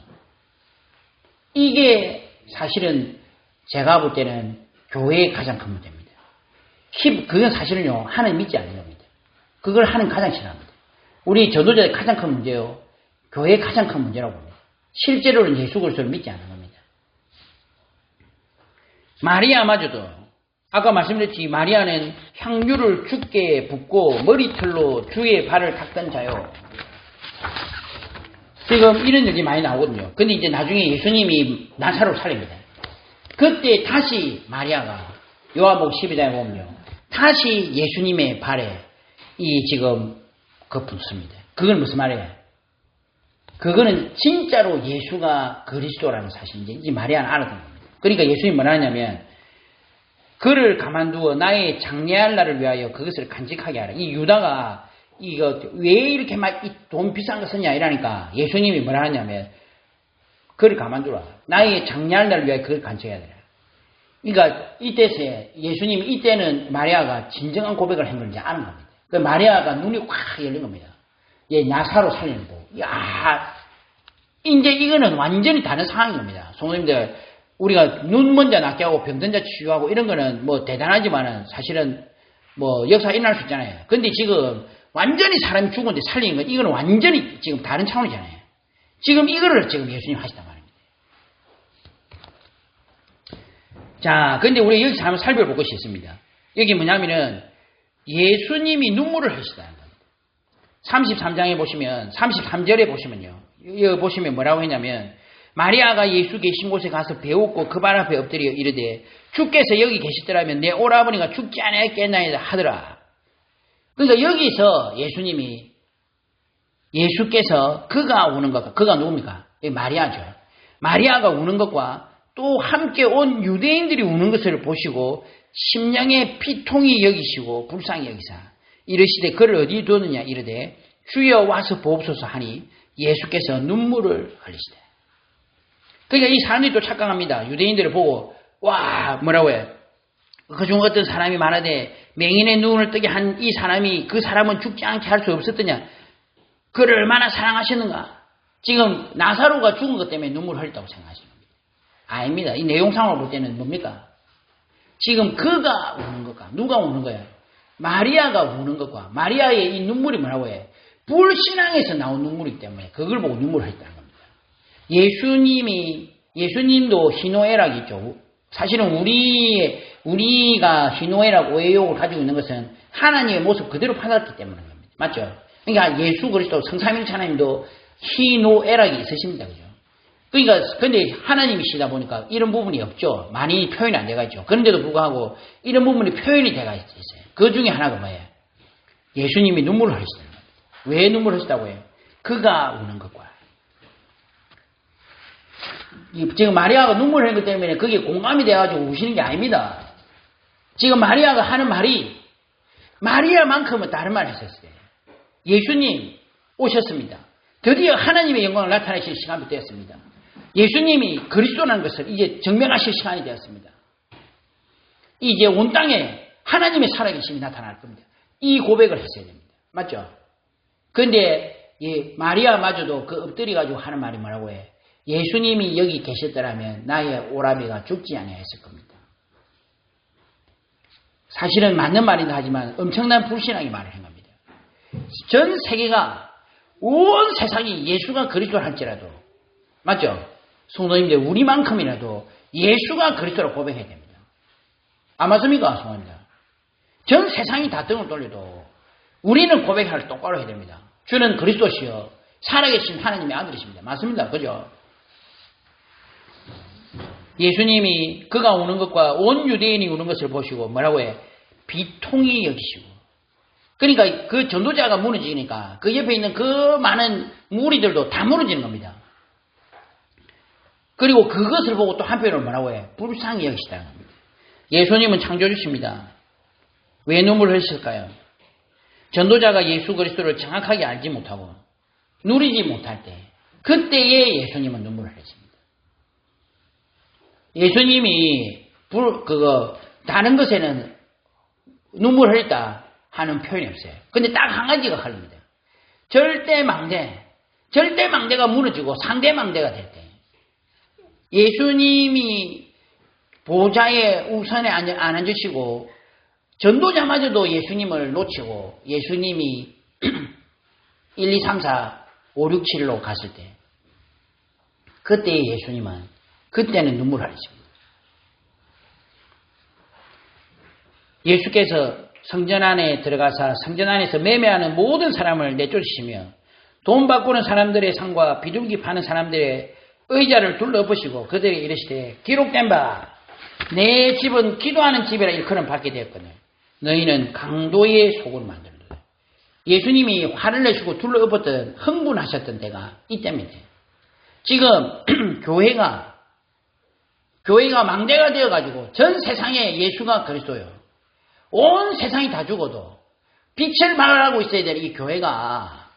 A: 이게 사실은 제가 볼 때는 교회의 가장 큰 문제입니다. 그건 사실은요, 하나님 믿지 않는 겁니다. 그걸 하는 가장 싫어합니다. 우리 전도자의 가장 큰 문제요, 교회의 가장 큰 문제라고 봅니다. 실제로는 예수 그리스도를 믿지 않는 겁니다. 마리아마저도 아까 말씀드렸지, 마리아는 향유를 주께 붓고 머리털로 주의 발을 닦던 자요. 지금 이런 얘기 많이 나오거든요. 근데 이제 나중에 예수님이 나사로를 살립니다. 그때 다시 마리아가 요한복음 12장에 보면요, 다시 예수님의 발에 이 지금 그 분수입니다. 그건 무슨 말이에요? 그거는 진짜로 예수가 그리스도라는 사실인지 이 마리아는 알았던 겁니다. 그러니까 예수님이 뭐라 하냐면 그를 가만두어 나의 장례할 날을 위하여 그것을 간직하게 하라. 이 유다가 이거 왜 이렇게 막 돈 비싼 거 쓰냐 이러니까 예수님이 뭐라 하냐면 그를 가만두라. 나의 장례할 날을 위하여 그걸 간직해야 되라. 그러니까 이때에 예수님이 이때는 마리아가 진정한 고백을 한 건지 아는 겁니다. 그 마리아가 눈이 확 열린 겁니다. 얘 나사로 살리는 거. 야, 이제 이거는 완전히 다른 상황인 겁니다. 성도님들, 우리가 눈 먼저 낫게 하고 병든 자 치유하고 이런 거는 뭐 대단하지만은 사실은 뭐 역사 일어날 수 있잖아요. 근데 지금 완전히 사람이 죽었는데 살리는 건 이거는 완전히 지금 다른 차원이잖아요. 지금 이거를 지금 예수님 하시단 말입니다. 자, 근데 우리 여기서 한번 살펴볼 것이 있습니다. 여기 뭐냐면은 예수님이 눈물을 흘리시다는 겁니다. 33장에 보시면 33절에 보시면요. 여기 보시면 뭐라고 했냐면 마리아가 예수 계신 곳에 가서 배웠고 그 발 앞에 엎드려 이르되 주께서 여기 계시더라면 내 오라버니가 죽지 않았겠나이다 하더라. 그러니까 여기서 예수께서 그가 우는 것과 그가 누굽니까? 마리아죠. 마리아가 우는 것과 또 함께 온 유대인들이 우는 것을 보시고 심령의 피통이 여기시고 불쌍히 여기사 이르시되 그를 어디 두느냐 이르되 주여 와서 보옵소서 하니 예수께서 눈물을 흘리시되. 그러니까 이 사람들이 또 착각합니다. 유대인들을 보고 와 뭐라고 해. 그중 어떤 사람이 말하되 맹인의 눈을 뜨게 한 이 사람이 그 사람은 죽지 않게 할 수 없었더냐. 그를 얼마나 사랑하셨는가. 지금 나사로가 죽은 것 때문에 눈물을 흘렸다고 생각하시는 겁니다. 아닙니다. 이 내용상으로 볼 때는 뭡니까? 지금 그가 우는 것과 누가 우는 거예요? 마리아가 우는 것과 마리아의 이 눈물이 뭐라고 해? 불신앙에서 나온 눈물이기 때문에 그걸 보고 눈물을 했다는 겁니다. 예수님도 희노애락이 있죠. 사실은 우리가 희노애락 오해욕을 가지고 있는 것은 하나님의 모습 그대로 받았기 때문인 겁니다. 맞죠? 그러니까 예수 그리스도 성삼위일체 하나님도 희노애락이 있으십니다. 그죠? 그러니까 근데 하나님이시다 보니까 이런 부분이 없죠. 많이 표현이 안 돼가 있죠. 그런데도 불구하고 이런 부분이 표현이 돼가 있어요. 그 중에 하나가 뭐예요? 예수님이 눈물을 흘리시다는 거예요. 왜 눈물을 흘리시다고 해요? 그가 우는 것과. 지금 마리아가 눈물을 흘린 것 때문에 그게 공감이 돼가지고 우시는 게 아닙니다. 지금 마리아가 하는 말이 마리아만큼은 다른 말을 했었어요. 예수님 오셨습니다. 드디어 하나님의 영광을 나타내실 시간이 되었습니다. 예수님이 그리스도라는 것을 이제 증명하실 시간이 되었습니다. 이제 온 땅에 하나님의 살아계심이 나타날 겁니다. 이 고백을 했어야 됩니다. 맞죠? 그런데 마리아마저도 그 엎드려가지고 하는 말이 뭐라고 해? 예수님이 여기 계셨더라면 나의 오라비가 죽지 아니하였을 겁니다. 사실은 맞는 말이긴 하지만 엄청난 불신앙이 말을 한 겁니다. 전 세계가 온 세상이 예수가 그리스도를 할지라도 맞죠? 성도님들 우리만큼이라도 예수가 그리스도를 고백해야 됩니다. 안 맞습니까? 성도님들. 전 세상이 다 등을 돌려도 우리는 고백을 똑바로 해야 됩니다. 주는 그리스도시여 살아계신 하나님의 아들이십니다. 맞습니다. 그죠? 예수님이 그가 우는 것과 온 유대인이 우는 것을 보시고 뭐라고 해? 비통히 여기시고. 그러니까 그 전도자가 무너지니까 그 옆에 있는 그 많은 무리들도 다 무너지는 겁니다. 그리고 그것을 보고 또 한편으로 뭐라고 해? 불쌍히 여기시다는 겁니다. 예수님은 창조주십니다. 왜 눈물을 흘리실까요? 전도자가 예수 그리스도를 정확하게 알지 못하고 누리지 못할 때 그때에 예수님은 눈물을 흘리십니다. 예수님이 다른 것에는 눈물을 흘렸다 하는 표현이 없어요. 근데 딱 한 가지가 흘립니다. 절대망대가 무너지고 상대망대가 될 때 예수님이 보좌에 우선에 안 앉으시고 전도자마저도 예수님을 놓치고 예수님이 1, 2, 3, 4, 5, 6, 7로 갔을 때 그때 예수님은 그때는 눈물을 흘리십니다. 예수께서 성전 안에 들어가서 성전 안에서 매매하는 모든 사람을 내쫓으시며 돈 바꾸는 사람들의 상과 비둘기 파는 사람들의 의자를 둘러엎으시고 그들이 이르시되 기록된 바 내 집은 기도하는 집이라 일컬음 받게 되었거늘 너희는 강도의 속으로 만들었다. 예수님이 화를 내시고 둘러엎었던 흥분하셨던 때가 이때입니다. 지금 교회가 망대가 되어가지고 전 세상에 예수가 그리스도요. 온 세상이 다 죽어도 빛을 발하고 있어야 될 이 교회가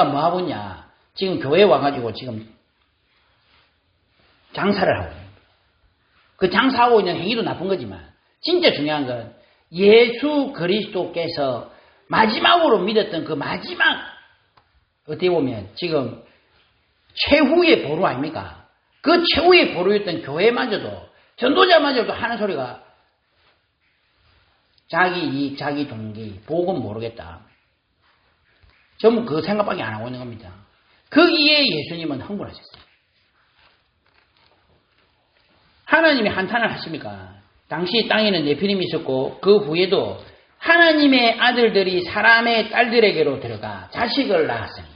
A: 뭐하고 있냐. 지금 교회에 와가지고 지금 장사를 하고 있는 거예요. 그 장사하고 있는 행위도 나쁜 거지만 진짜 중요한 건 예수 그리스도께서 마지막으로 믿었던 그 마지막 어떻게 보면 지금 최후의 보루 아닙니까? 그 최후의 보루였던 교회마저도 전도자마저도 하는 소리가 자기 이익, 자기 동기, 복음 모르겠다. 전부 그 생각밖에 안 하고 있는 겁니다. 거기에 예수님은 흥분하셨어요. 하나님이 한탄을 하십니까? 당시 땅에는 네피림이 있었고 그 후에도 하나님의 아들들이 사람의 딸들에게로 들어가 자식을 낳았으니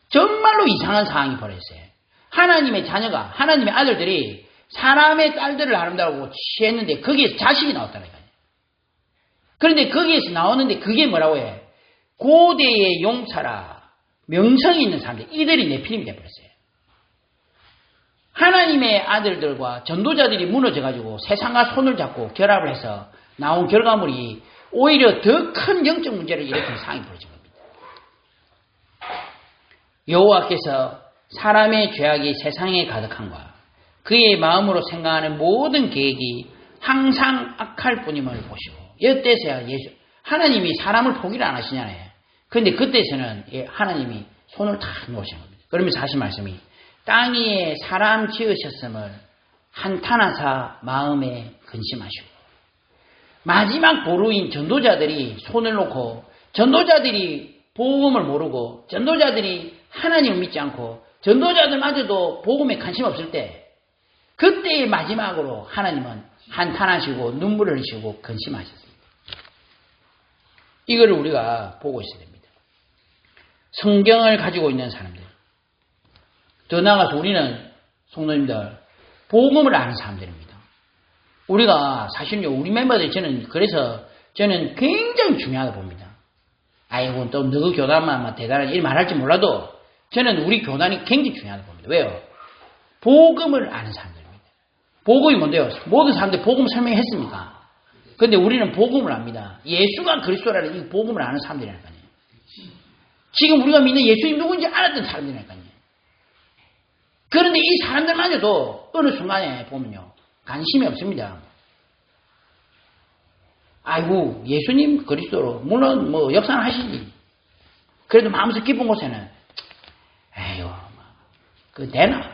A: 정말로 이상한 상황이 벌어졌어요. 하나님의 자녀가 하나님의 아들들이 사람의 딸들을 아름다우고 취했는데 거기에서 자식이 나왔다니까요. 그런데 거기에서 나오는데 그게 뭐라고 해? 고대의 용사라 명성이 있는 사람들 이들이 네피림이 되어버렸어요. 하나님의 아들들과 전도자들이 무너져가지고 세상과 손을 잡고 결합을 해서 나온 결과물이 오히려 더 큰 영적 문제를 일으키는 상황이 벌어진 겁니다. 여호와께서 사람의 죄악이 세상에 가득한과 그의 마음으로 생각하는 모든 계획이 항상 악할 뿐임을 보시고 이때서야 하나님이 사람을 포기를 안 하시잖아요. 그런데 그때서는 하나님이 손을 탁 놓으신 겁니다. 그러면서 하신 말씀이 땅 위에 사람 지으셨음을 한탄하사 마음에 근심하시고 마지막 보루인 전도자들이 손을 놓고 전도자들이 복음을 모르고 전도자들이 하나님을 믿지 않고 전도자들마저도 복음에 관심 없을 때 그때의 마지막으로 하나님은 한탄하시고 눈물을 흘리시고 근심하셨습니다. 이거를 우리가 보고 있어야 됩니다. 성경을 가지고 있는 사람들 더 나아가서 우리는 성도님들 복음을 아는 사람들입니다. 우리가 사실은요 우리 멤버들 그래서 저는 굉장히 중요하다고 봅니다. 아이고 또 너희 교단만 대단하지 이렇게 말할지 몰라도 저는 우리 교단이 굉장히 중요하다고 봅니다. 왜요? 복음을 아는 사람들입니다. 복음이 뭔데요? 모든 사람들이 복음 설명했습니까? 그런데 우리는 복음을 압니다. 예수가 그리스도라는 이 복음을 아는 사람들이라니까요. 지금 우리가 믿는 예수님 누구인지 알았던 사람들이라니까요. 그런데 이 사람들마저도 어느 순간에 보면요. 관심이 없습니다. 아이고 예수님 그리스도로 물론 뭐 역사는 하시지. 그래도 마음속 깊은 곳에는 에휴 그 되나?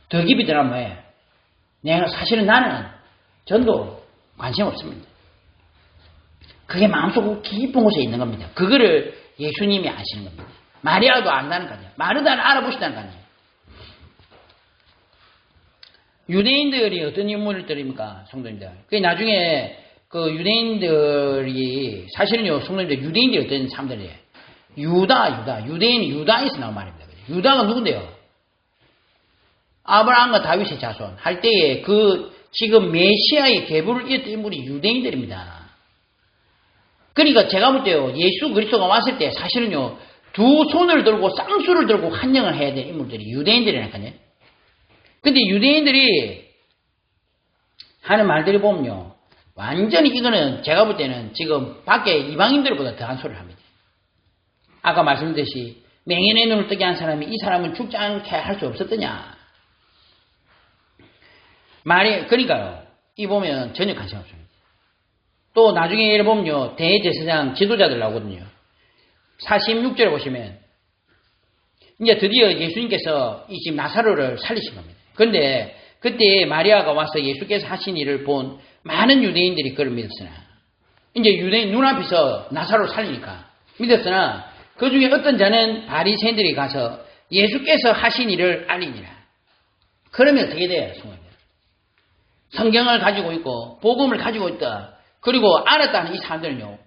A: 더 깊이 들어가면 왜? 내가 사실은 나는 전도 관심 없습니다. 그게 마음속 깊은 곳에 있는 겁니다. 그거를 예수님이 아시는 겁니다. 마리아도 안다는 거죠. 마르다는 알아보시다는 거죠. 유대인들이 어떤 인물들입니까? 성도님들. 그 나중에 그 유대인들이 사실은요 성도님들 유대인들이 어떤 사람들이에요? 유대인이 유다에서 나온 말입니다. 유다가 누군데요? 아브라함과 다윗의 자손 할 때에 그 지금 메시아의 계보를 이었던 인물이 유대인들입니다. 그러니까 제가 볼 때요 예수 그리스도가 왔을 때 사실은요 두 손을 들고 쌍수를 들고 환영을 해야 될 인물들이 유대인들이라니까요. 근데 유대인들이 하는 말들이 보면요 완전히 이거는 제가 볼 때는 지금 밖에 이방인들보다 더한 소리를 합니다. 아까 말씀드렸듯이 맹인의 눈을 뜨게 한 사람이 이 사람은 죽지 않게 할 수 없었더냐. 그러니까요. 이 보면 전혀 관심 없습니다. 또 나중에 예를 보면요. 대제사장 지도자들 나오거든요. 46절에 보시면 이제 드디어 예수님께서 이 지금 나사로를 살리신 겁니다. 그런데 그때 마리아가 와서 예수께서 하신 일을 본 많은 유대인들이 그를 믿었으나 이제 유대인 눈앞에서 나사로를 살리니까 믿었으나 그 중에 어떤 자는 바리새인들이 가서 예수께서 하신 일을 알리니라. 그러면 어떻게 돼요? 성경을 가지고 있고 복음을 가지고 있다. 그리고 알았다는 이 사람들은요.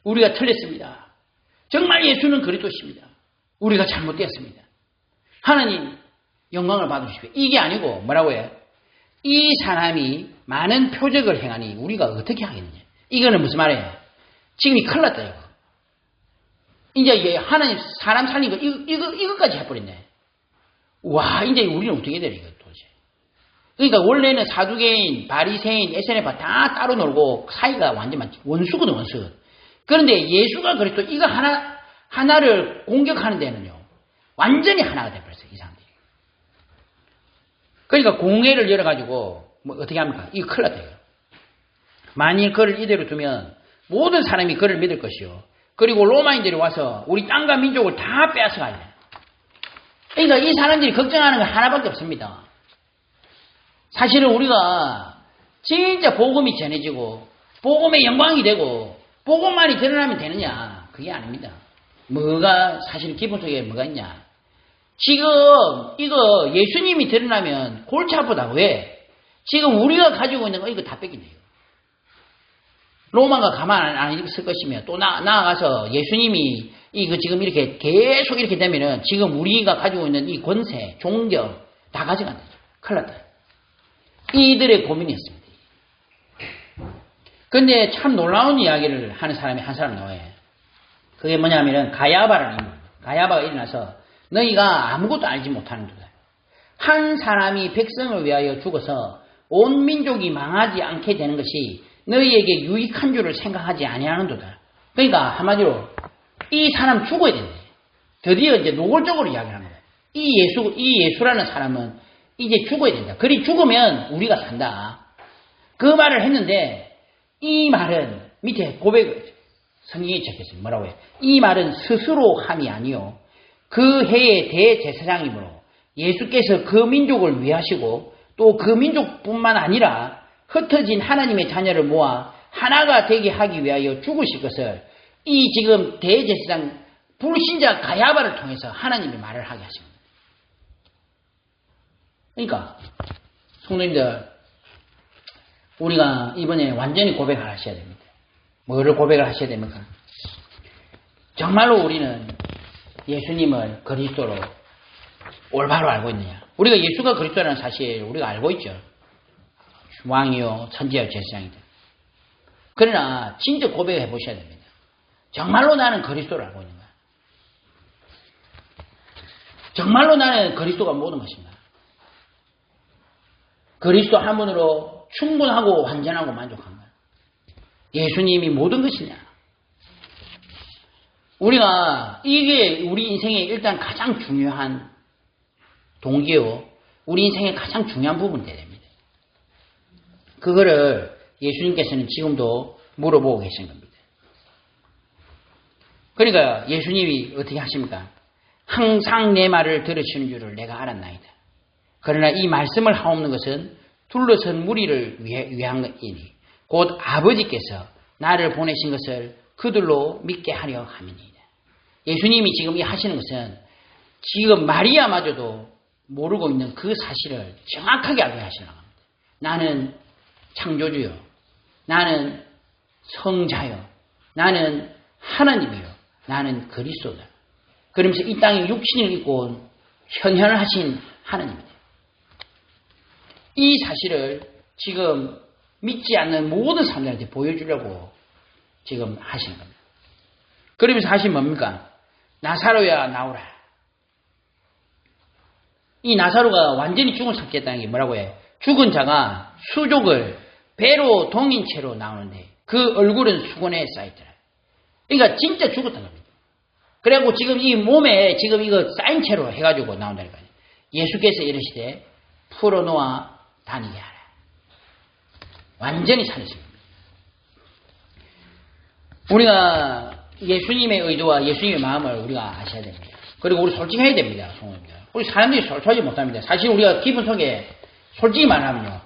A: 우리가 틀렸습니다. 정말 예수는 그리스도십니다. 우리가 잘못되었습니다. 하나님 영광을 받으십시오. 이게 아니고 뭐라고 해요? 이 사람이 많은 표적을 행하니 우리가 어떻게 하겠느냐. 이거는 무슨 말이에요? 지금 이 큰일 났다, 이거. 이제 하나님 사람 살린 거, 이거까지 해버렸네. 와, 이제 우리는 어떻게 해야 돼, 이거 도대체. 그러니까 원래는 사두개인, 바리새인, 에세네파 다 따로 놀고 사이가 완전 원수거든, 원수. 그런데 예수가 그리스도 이거 하나를 공격하는 데는요, 완전히 하나가 돼버렸어요, 이 사람들이. 그러니까 공회를 열어가지고, 뭐 어떻게 합니까? 이거 큰일 났다, 이거. 만일 그를 이대로 두면 모든 사람이 그를 믿을 것이요. 그리고 로마인들이 와서 우리 땅과 민족을 다 빼앗아가야 돼. 그러니까 이 사람들이 걱정하는 건 하나밖에 없습니다. 사실은 우리가 진짜 복음이 전해지고 복음의 영광이 되고 복음만이 드러나면 되느냐? 그게 아닙니다. 뭐가 사실 기본 속에 뭐가 있냐? 지금 이거 예수님이 드러나면 골치 아프다. 왜? 지금 우리가 가지고 있는 거 이거 다 뺏긴대요. 로마가 가만 안 있을 것이며 또 나아가서 예수님이 이거 지금 이렇게 계속 이렇게 되면은 지금 우리가 가지고 있는 이 권세, 존경 다 가져간다. 큰일 났다. 이들의 고민이었습니다. 근데 참 놀라운 이야기를 하는 사람이 한 사람 나와요. 그게 뭐냐면은 가야바라는 인물. 가야바가 일어나서 너희가 아무것도 알지 못하는도다. 한 사람이 백성을 위하여 죽어서 온 민족이 망하지 않게 되는 것이 너희에게 유익한 줄을 생각하지 아니하는도다. 그러니까 한마디로 이 사람 죽어야 된대. 드디어 이제 노골적으로 이야기를 합니다. 이 예수라는 사람은 이제 죽어야 된다. 그리 죽으면 우리가 산다. 그 말을 했는데 이 말은 밑에 고백 성경에 적혔습니다. 뭐라고 해요? 이 말은 스스로 함이 아니요 그 해의 대제사장이므로 예수께서 그 민족을 위하시고 또 그 민족뿐만 아니라 흩어진 하나님의 자녀를 모아 하나가 되게 하기 위하여 죽으실 것을 이 지금 대제사장 불신자 가야바를 통해서 하나님이 말을 하게 하십니다. 그러니까 성도님들 우리가 이번에 완전히 고백을 하셔야 됩니다. 뭐를 고백을 하셔야 됩니까? 정말로 우리는 예수님을 그리스도로 올바로 알고 있느냐? 우리가 예수가 그리스도라는 사실 우리가 알고 있죠. 왕이요 천지여 제사장이다. 그러나 진짜 고백을 해보셔야 됩니다. 정말로 나는 그리스도를 알고 있는가? 정말로 나는 그리스도가 모든 것인가? 그리스도 한 분으로 충분하고 완전하고 만족한가? 예수님이 모든 것이냐? 우리가 이게 우리 인생의 일단 가장 중요한 동기요. 우리 인생의 가장 중요한 부분이 돼야 됩니다. 그거를 예수님께서는 지금도 물어보고 계신 겁니다. 그러니까 예수님이 어떻게 하십니까? 항상 내 말을 들으시는 줄을 내가 알았나이다. 그러나 이 말씀을 하옵는 것은 둘러선 무리를 위한 것이니 곧 아버지께서 나를 보내신 것을 그들로 믿게 하려 함이니이다. 예수님이 지금 이 하시는 것은 지금 마리아마저도 모르고 있는 그 사실을 정확하게 알게 하시려고 합니다. 나는 창조주요. 나는 성자요. 나는 하나님이요. 나는 그리스도다. 그러면서 이 땅에 육신을 입고 온 현현을 하신 하나님입니다. 이 사실을 지금 믿지 않는 모든 사람들한테 보여주려고 지금 하시는 겁니다. 그러면서 하신 뭡니까? 나사로야 나오라. 이 나사로가 완전히 죽은 상태였다는 게 뭐라고 해요? 죽은 자가 수족을 배로 동인 채로 나오는데 그 얼굴은 수건에 쌓였더라. 그러니까 진짜 죽었다는 겁니다. 그래갖고 지금 이 몸에 지금 이거 쌓인 채로 해가지고 나온다는 거예요. 예수께서 이르시되 풀어놓아 다니게 하라. 완전히 살리십니다. 우리가 예수님의 의도와 예수님의 마음을 우리가 아셔야 됩니다. 그리고 우리 솔직해야 됩니다. 우리 사람들이 솔직하지 못합니다. 사실 우리가 기분 속에 솔직히 말하면요.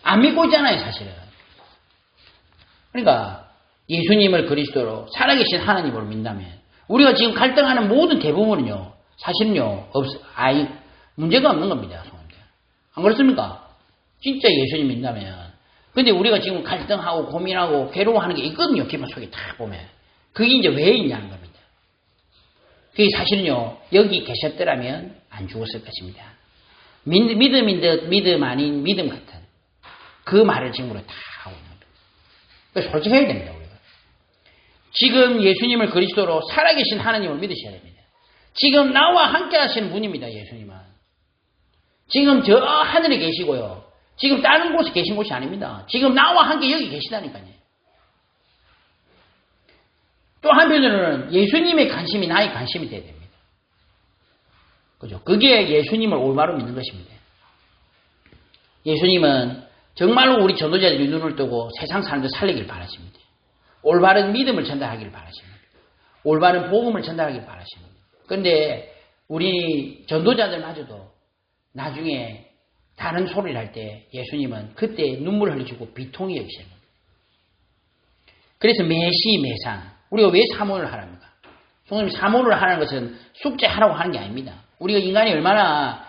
A: 안 믿고 있잖아요, 사실은. 그러니까 예수님을 그리스도로 살아계신 하나님으로 믿다면 우리가 지금 갈등하는 모든 대부분은요. 사실은요. 문제가 없는 겁니다. 안 그렇습니까? 진짜 예수님 믿다면. 근데 우리가 지금 갈등하고 고민하고 괴로워하는 게 있거든요. 기분 속에 다 보면. 그게 이제 왜 있냐는 겁니다. 그게 사실은요. 여기 계셨더라면 안 죽었을 것입니다. 믿음인 듯 믿음 아닌 믿음 같은 그 말을 지금으로 다 하고 있는 겁니다. 그래서 솔직해야 됩니다. 우리가. 지금 예수님을 그리스도로 살아계신 하나님을 믿으셔야 됩니다. 지금 나와 함께 하시는 분입니다. 예수님은. 지금 저 하늘에 계시고요. 지금 다른 곳에 계신 곳이 아닙니다. 지금 나와 함께 여기 계시다니까요. 또 한편으로는 예수님의 관심이 나의 관심이 돼야 됩니다. 그죠? 그게 예수님을 올바로 믿는 것입니다. 예수님은 정말로 우리 전도자들이 눈을 뜨고 세상 사람들 살리길 바라십니다. 올바른 믿음을 전달하길 바라십니다. 올바른 복음을 전달하길 바라십니다. 그런데 우리 전도자들마저도 나중에 다른 소리를 할 때 예수님은 그때 눈물 흘리시고 비통히 여기시는 겁니다. 그래서 매시매상 우리가 왜 사모를 하랍니까? 성도님 사모를 하라는 것은 숙제하라고 하는 게 아닙니다. 우리가 인간이 얼마나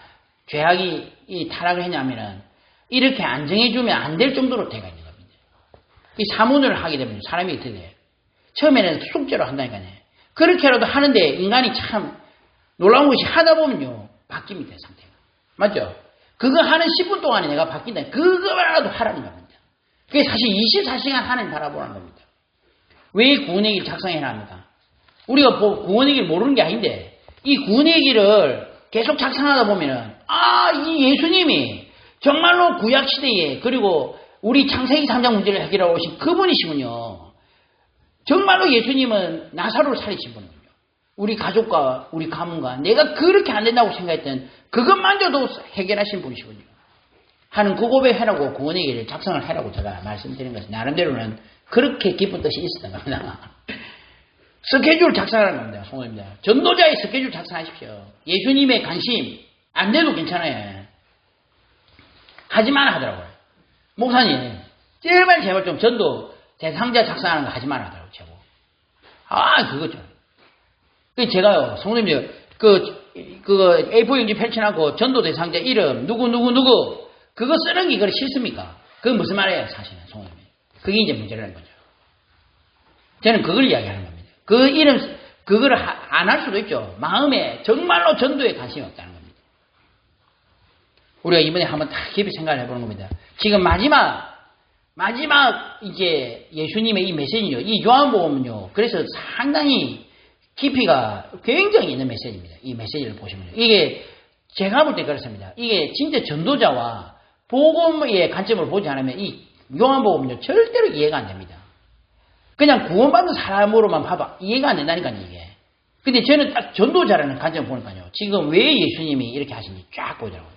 A: 죄악이 타락을 했냐면은 이렇게 안정해주면 안 될 정도로 돼가 있는 겁니다. 이 사모를 하게 되면 사람이 어떻게 돼요? 처음에는 숙제로 한다니까요. 그렇게라도 하는데 인간이 참 놀라운 것이 하다 보면요 바뀝니다. 상태가. 맞죠? 그거 하는 10분 동안에 내가 바뀐다. 그거라도 하라는 겁니다. 그게 사실 24시간 하나님 바라보라는 겁니다. 왜 구원의 길 작성해야 합니까? 우리가 구원의 길 모르는 게 아닌데 이 구원의 길을 계속 작성하다 보면은 이 예수님이 정말로 구약시대에 그리고 우리 창세기 3장 문제를 해결하고 오신 그분이시군요. 정말로 예수님은 나사로를 살리신 분이군요. 우리 가족과 우리 가문과 내가 그렇게 안 된다고 생각했던 그것만저도 해결하신 분이시군요. 하는 그 고백해라고 구원의 길을 작성을 해라고 제가 말씀드린 것은 나름대로는 그렇게 기쁜 뜻이 있었던 겁니다. 스케줄 작성하라는 겁니다. 성도입니다. 전도자의 스케줄 작성하십시오. 예수님의 관심 안 돼도 괜찮아요. 하지 마라 하더라고요. 목사님 제발 좀 전도 대상자 작성하는 거 하지 마라 하더라고요. 제보. 그거죠. 제가요 성도님들 그 A4 용지 펼쳐놓고 전도 대상자 이름 누구 그거 쓰는 게 그래 싫습니까? 그건 무슨 말이에요 사실은 성도님. 그게 이제 문제라는 거죠. 저는 그걸 이야기하는 겁니다. 그 이름 그거를 안 할 수도 있죠. 마음에 정말로 전도에 관심이 없다는 겁니다. 우리가 이번에 한번 다 깊이 생각을 해보는 겁니다. 지금 마지막 이제 예수님의 이 메시지요. 이 요한복음은요. 그래서 상당히 깊이가 굉장히 있는 메시지입니다. 이 메시지를 보시면요. 이게 제가 볼 때 그렇습니다. 이게 진짜 전도자와 복음의 관점을 보지 않으면 이 요한복음은요. 절대로 이해가 안 됩니다. 그냥 구원받는 사람으로만 봐도 이해가 안 된다니까요. 이게. 근데 저는 딱 전도자라는 관점을 보니까요. 지금 왜 예수님이 이렇게 하시는지 쫙 보더라고요.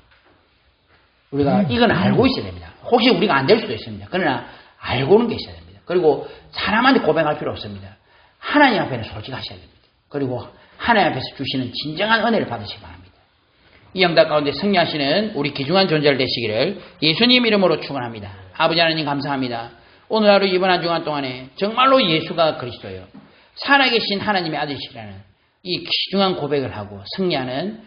A: 우리가 이건 알고 있어야 됩니다. 혹시 우리가 안 될 수도 있습니다. 그러나 알고는 계셔야 됩니다. 그리고 사람한테 고백할 필요 없습니다. 하나님 앞에는 솔직하셔야 됩니다. 그리고 하나님 앞에서 주시는 진정한 은혜를 받으시기 바랍니다. 이 영당 가운데 승리하시는 우리 귀중한 존재를 되시기를 예수님 이름으로 축원합니다. 아버지 하나님 감사합니다. 오늘 하루 이번 한 주간 동안에 정말로 예수가 그리스도요 살아계신 하나님의 아들이시라는 이 귀중한 고백을 하고 승리하는